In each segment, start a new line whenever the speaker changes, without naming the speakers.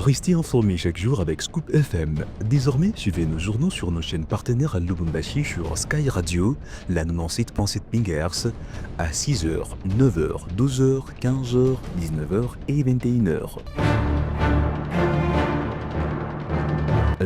Restez informés chaque jour avec Scoop FM. Désormais, suivez nos journaux sur nos chaînes partenaires à Lubumbashi sur Sky Radio, la 97.7 MHz, à 6h, 9h, 12h, 15h, 19h et 21h.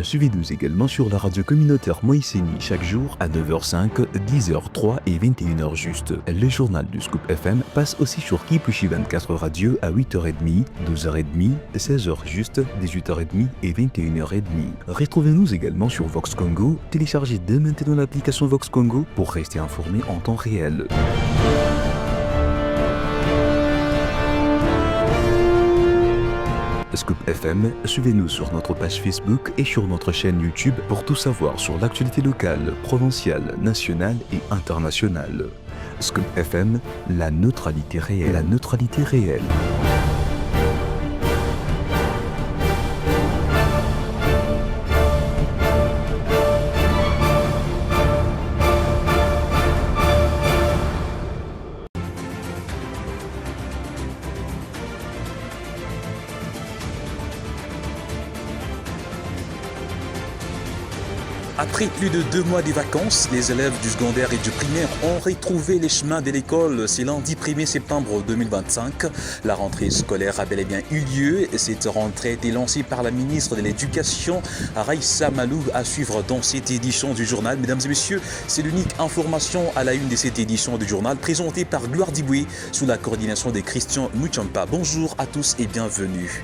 Suivez-nous également sur la radio communautaire Moïseni chaque jour à 9h05, 10h03 et 21h juste. Le journal du Scoop FM passe aussi sur Kipushi 24 Radio à 8h30, 12h30, 16h juste, 18h30 et 21h30. Retrouvez-nous également sur Vox Congo. Téléchargez dès maintenant l'application Vox Congo pour rester informé en temps réel. Scoop FM, suivez-nous sur notre page Facebook et sur notre chaîne YouTube pour tout savoir sur l'actualité locale, provinciale, nationale et internationale. Scoop FM, la neutralité réelle. La neutralité réelle.
Après plus de 2 mois de vacances, les élèves du secondaire et du primaire ont retrouvé les chemins de l'école ce lundi 1er septembre 2025. La rentrée scolaire a bel et bien eu lieu. Cette rentrée a été lancée par la ministre de l'Éducation, Raissa Malou, à suivre dans cette édition du journal. Mesdames et messieurs, c'est l'unique information à la une de cette édition du journal, présentée par Gloire Diboué, sous la coordination de Christian Muchampa. Bonjour à tous et bienvenue.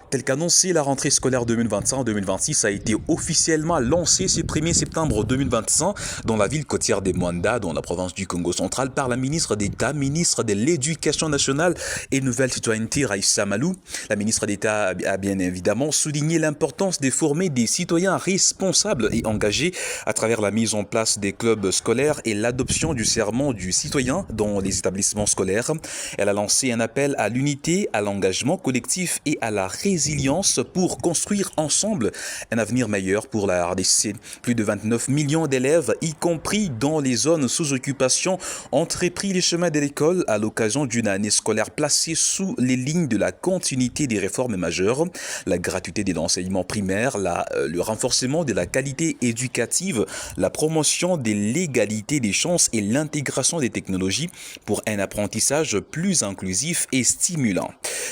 Tel qu'annoncé, la rentrée scolaire 2025-2026 a été officiellement lancée ce 1er septembre 2025 dans la ville côtière de Mwanda, dans la province du Congo central, par la ministre d'État, ministre de l'Éducation nationale et Nouvelle Citoyenneté, Raissa Malou. La ministre d'État a bien évidemment souligné l'importance de former des citoyens responsables et engagés à travers la mise en place des clubs scolaires et l'adoption du serment du citoyen dans les établissements scolaires. Elle a lancé un appel à l'unité, à l'engagement collectif et à la résilience pour construire ensemble un avenir meilleur pour la RDC. Plus de 29 millions d'élèves, y compris dans les zones sous occupation, ont entrepris les chemins de l'école à l'occasion d'une année scolaire placée sous les lignes de la continuité des réformes majeures, la gratuité de l'enseignement primaire, le renforcement de la qualité éducative, la promotion de l'égalité des chances et l'intégration des technologies pour un apprentissage plus inclusif et stimulant.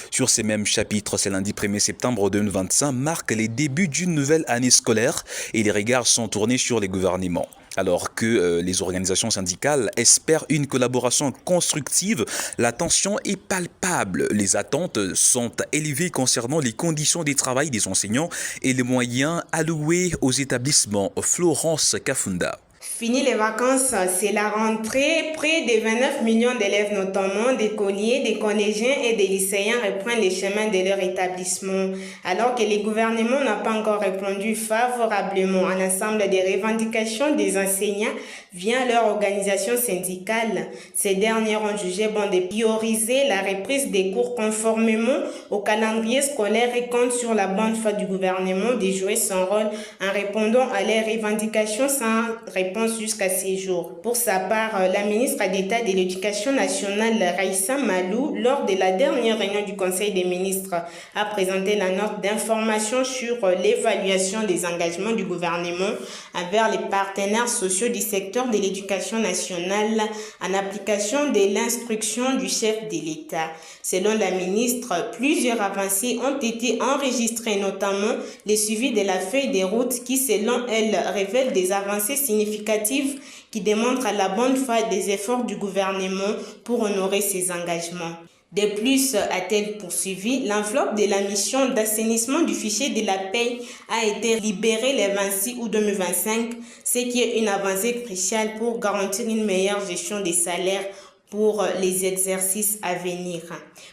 Sur ces mêmes chapitres, c'est lundi 1er septembre 2025 marque les débuts d'une nouvelle année scolaire et les regards sont tournés sur les gouvernements. Alors que les organisations syndicales espèrent une collaboration constructive, la tension est palpable. Les attentes sont élevées concernant les conditions de travail des enseignants et les moyens alloués aux établissements. Florence Kafunda.
Fini les vacances, c'est la rentrée. Près de 29 millions d'élèves, notamment d'écoliers, des collégiens et des lycéens, reprennent les chemins de leur établissement. Alors que les gouvernements n'ont pas encore répondu favorablement à l'ensemble des revendications des enseignants via leur organisation syndicale, ces derniers ont jugé bon de prioriser la reprise des cours conformément au calendrier scolaire et comptent sur la bonne foi du gouvernement de jouer son rôle en répondant à leurs revendications sans réponse jusqu'à ces jours. Pour sa part, la ministre d'État de l'Éducation nationale, Raissa Malou, lors de la dernière réunion du Conseil des ministres, a présenté la note d'information sur l'évaluation des engagements du gouvernement envers les partenaires sociaux du secteur de l'éducation nationale en application de l'instruction du chef de l'État. Selon la ministre, plusieurs avancées ont été enregistrées, notamment le suivi de la feuille de route qui, selon elle, révèle des avancées significatives qui démontrent la bonne foi des efforts du gouvernement pour honorer ses engagements. De plus, a-t-elle poursuivi, l'enveloppe de la mission d'assainissement du fichier de la paie a été libérée le 26 août 2025, ce qui est une avancée cruciale pour garantir une meilleure gestion des salaires pour les exercices à venir.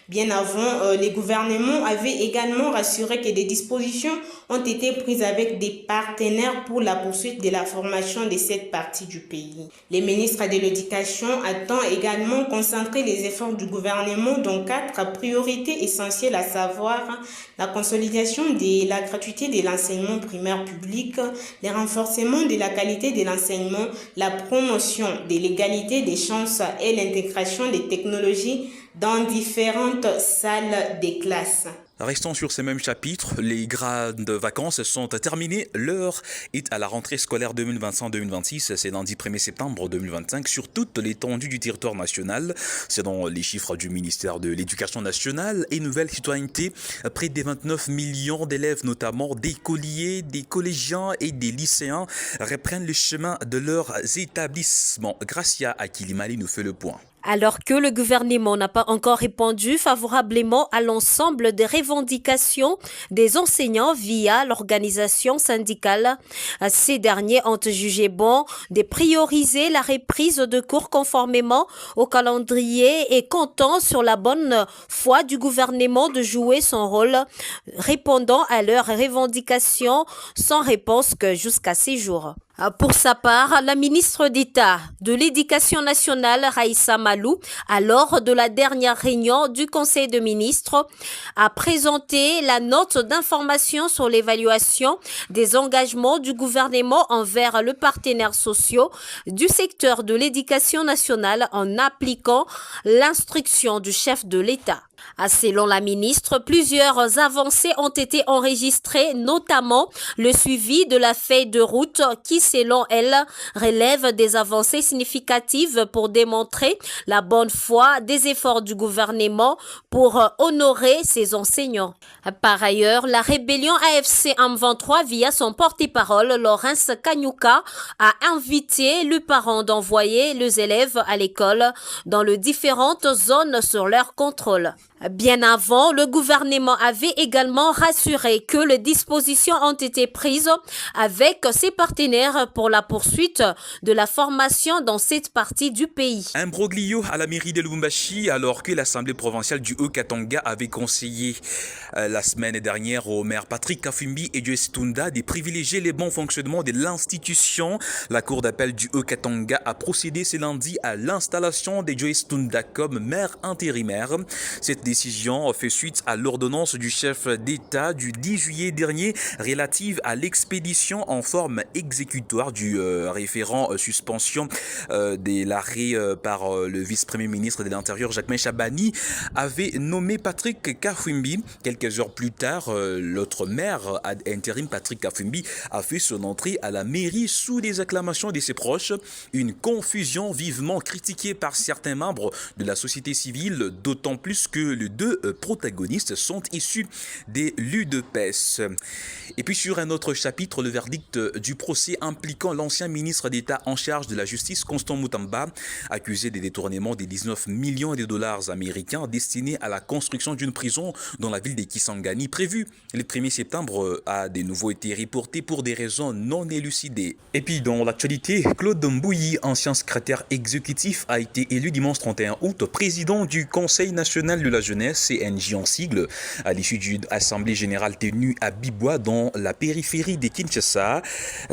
Bien avant, les gouvernements avaient également rassuré que des dispositions ont été prises avec des partenaires pour la poursuite de la formation de cette partie du pays. Le ministre de l'Éducation attend également concentrer les efforts du gouvernement dans 4 priorités essentielles, à savoir la consolidation de la gratuité de l'enseignement primaire public, le renforcement de la qualité de l'enseignement, la promotion de l'égalité des chances et l'intégration des technologies dans différentes salles des classes.
Restons sur ces mêmes chapitres, les grandes vacances sont terminées, l'heure est à la rentrée scolaire 2025-2026, c'est lundi 1er septembre 2025 sur toute l'étendue du territoire national, selon les chiffres du ministère de l'Éducation nationale et Nouvelle Citoyenneté, près des 29 millions d'élèves, notamment d'écoliers, des collégiens et des lycéens, reprennent le chemin de leurs établissements. Gracia Akilimali nous fait le point.
Alors que le gouvernement n'a pas encore répondu favorablement à l'ensemble des revendications des enseignants via l'organisation syndicale, ces derniers ont jugé bon de prioriser la reprise de cours conformément au calendrier et comptant sur la bonne foi du gouvernement de jouer son rôle, répondant à leurs revendications sans réponse que jusqu'à ces jours. Pour sa part, la ministre d'État de l'Éducation nationale, Raissa Malou, lors de la dernière réunion du Conseil de ministres, a présenté la note d'information sur l'évaluation des engagements du gouvernement envers le partenaire social du secteur de l'éducation nationale en appliquant l'instruction du chef de l'État. Selon la ministre, plusieurs avancées ont été enregistrées, notamment le suivi de la feuille de route qui, selon elle, relève des avancées significatives pour démontrer la bonne foi des efforts du gouvernement pour honorer ses enseignants. Par ailleurs, la rébellion AFC M23, via son porte-parole, Laurence Kanyuka, a invité les parents d'envoyer les élèves à l'école dans les différentes zones sur leur contrôle. Bien avant, le gouvernement avait également rassuré que les dispositions ont été prises avec ses partenaires pour la poursuite de la formation dans cette partie du pays.
Imbroglio à la mairie de Lubumbashi alors que l'Assemblée provinciale du Haut-Katanga avait conseillé la semaine dernière au maire Patrick Kafumbi et Joyce Tunda de privilégier les bons fonctionnements de l'institution. La cour d'appel du Haut-Katanga a procédé ce lundi à l'installation de Joyce Tunda comme maire intérimaire. Cette décision fait suite à l'ordonnance du chef d'État du 10 juillet dernier relative à l'expédition en forme exécutoire du référent suspension de l'arrêt par le vice-premier ministre de l'Intérieur Jacquemain Chabani avait nommé Patrick Kafumbi. Quelques heures plus tard, l'autre maire ad intérim Patrick Kafumbi a fait son entrée à la mairie sous les acclamations de ses proches. Une confusion vivement critiquée par certains membres de la société civile, d'autant plus que les deux protagonistes sont issus des l'UDPS. Et puis sur un autre chapitre, le verdict du procès impliquant l'ancien ministre d'État en charge de la justice, Constant Mutamba, accusé des détournements de 19 millions de dollars américains destinés à la construction d'une prison dans la ville de Kisangani, prévu le 1er septembre, a de nouveau été reporté pour des raisons non élucidées. Et puis dans l'actualité, Claude Mbouyi, ancien secrétaire exécutif, a été élu dimanche 31 août président du Conseil national de la jeunesse, CNJ en sigle, à l'issue d'une assemblée générale tenue à Bibois dans la périphérie de Kinshasa.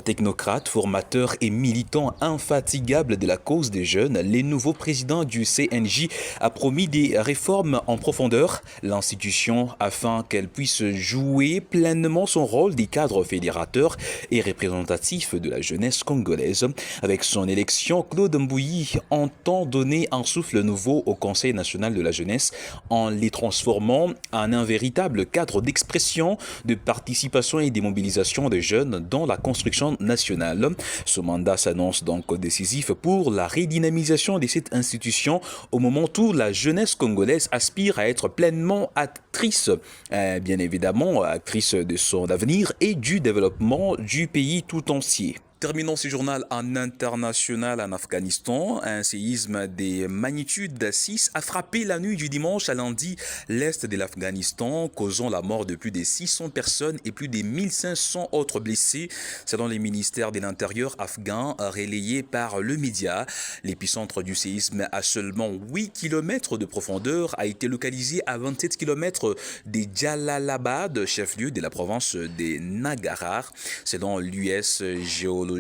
Technocrate, formateur et militant infatigable de la cause des jeunes, le nouveau président du CNJ a promis des réformes en profondeur l'institution afin qu'elle puisse jouer pleinement son rôle des cadres fédérateurs et représentatifs de la jeunesse congolaise. Avec son élection, Claude Mbouyi entend donner un souffle nouveau au Conseil national de la jeunesse en les transformant en un véritable cadre d'expression, de participation et de mobilisation des jeunes dans la construction nationale. Ce mandat s'annonce donc décisif pour la redynamisation de cette institution au moment où la jeunesse congolaise aspire à être pleinement actrice, bien évidemment actrice de son avenir et du développement du pays tout entier. Terminons ce journal en international en Afghanistan. Un séisme de magnitude 6 a frappé la nuit du dimanche à lundi l'est de l'Afghanistan, causant la mort de plus de 600 personnes et plus de 1500 autres blessés, selon les ministères de l'Intérieur afghans relayés par le média. L'épicentre du séisme à seulement 8 km de profondeur a été localisé à 27 km de Jalalabad, chef-lieu de la province de Nangarhar, selon l'US Geological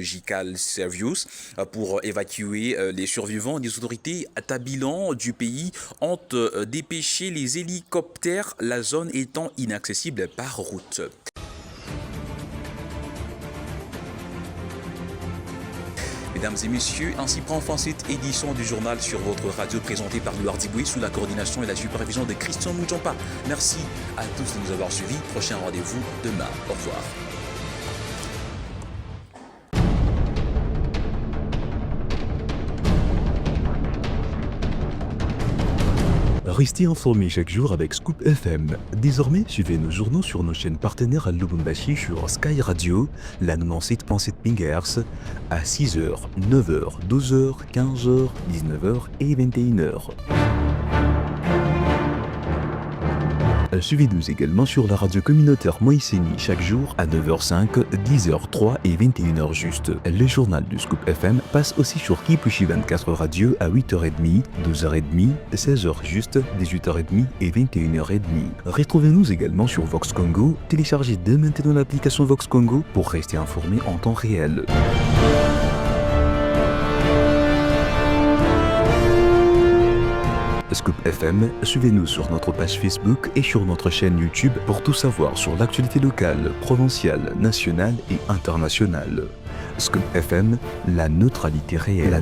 Service. Pour évacuer les survivants, des autorités tabilan du pays ont dépêché les hélicoptères, la zone étant inaccessible par route. Mesdames et messieurs, ainsi prend fin cette édition du journal sur votre radio présentée par Louard Diboué sous la coordination et la supervision de Christian Moujampa. Merci à tous de nous avoir suivis. Prochain rendez-vous demain. Au revoir.
Restez informés chaque jour avec Scoop FM. Désormais, suivez nos journaux sur nos chaînes partenaires à Lubumbashi sur Sky Radio, la 97.7 MHz, à 6h, 9h, 12h, 15h, 19h et 21h. Suivez-nous également sur la radio communautaire Moïseni chaque jour à 9h05, 10h03 et 21h juste. Le journal du Scoop FM passe aussi sur Kipushi 24 Radio à 8h30, 12h30, 16h juste, 18h30 et 21h30. Retrouvez-nous également sur Vox Congo. Téléchargez dès maintenant l'application Vox Congo pour rester informé en temps réel. Scoop FM, suivez-nous sur notre page Facebook et sur notre chaîne YouTube pour tout savoir sur l'actualité locale, provinciale, nationale et internationale. Scoop FM, la neutralité réelle.